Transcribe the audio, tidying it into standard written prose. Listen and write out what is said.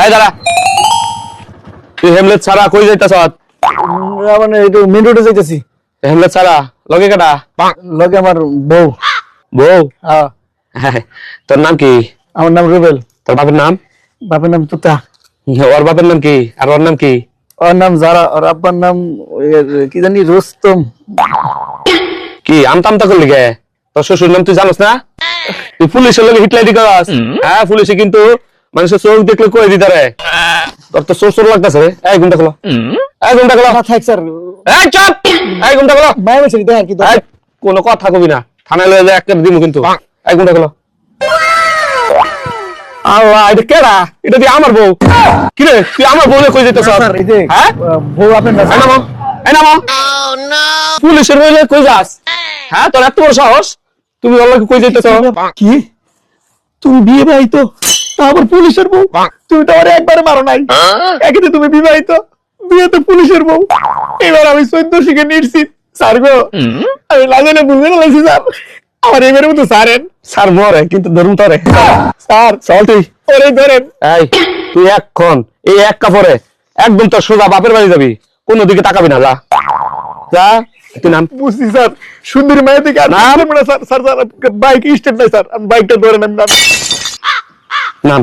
এই দাঁড়া, তুই হেমলেট ছাড়া কই যাইতাছ? মানে একটু মেন রোডে যাইতেছি। হেমলেট ছাড়া লগে কাটা? লগে আমার বউ। বউ? হ্যাঁ। তোর নাম কি? আমার নাম রুবেল। তোর বাপের নাম? বাপের নাম তুতা। ওর বাপের নাম কি আর ওর নাম কি? ওর নাম জারা, ওর আব্বার নাম কি জানি রুস্তম। কি আমতামতা করলি গে? তোর শ্বশুর নাম তুই জানোস না? তুই পুলিশের লগে হিটলাইটি করাস? হ্যাঁ, পুলিশে কিন্তু মানুষের চোখ দেখলে কই দিতে রে। তোর তো চোর চোর লাগতেছে রে। এই ঘুমটা খোলো, এই ঘুমটা খোলো। থাক স্যার, এই চুপ, এই ঘুমটা খোলো। মায়ের বসে দেখেন কি এই, কোনো কথা কবি না, থানায় লয়ে যায় একটা দিমু কিন্তু। এই ঘুমটা খোলো। আল্লাহ, এটা কেডা? এটা দিয়ে আমার বউ। কি রে, তুই আমার বউলে কই যাইতেছ? স্যার এই যে হ্যাঁ, বউ আপনার না। এই নামো, এই নামো। পুলিশের বউলে কই যাস? হ্যাঁ, তোর এত বড় সাহস, তুমি ওর লগে কই যাইতেছ? কি তুমি বিয়ে বাহিত, আবার পুলিশের বউ? তুমি তো আমার একবারে মারো নাই, একে তুমি বিবাহিত, বিয়েতে পুলিশের বউ। এবার আমি 14 শিখে নিশ্চিত স্যার গো, আমি লাগালে বুঝতে লাগছি স্যার, আমার এবারের মতো সারেন। স্যার মরে কিন্তু ধরুন তোরে। স্যার চল তুই। ওরে ধরেন। এই, তুই এখন এই এক কাপড়ে একদম তোর সোজা বাপের বাড়ি যাবি, কোন দিকে তাকাবি না। যা, তুই নাম। বুঝছি স্যার, সুন্দরী মায়ের দিকে আর নাম না sir. Sir sir bike state নাই স্যার, আমি বাইকটা ধরে নাম। নাম।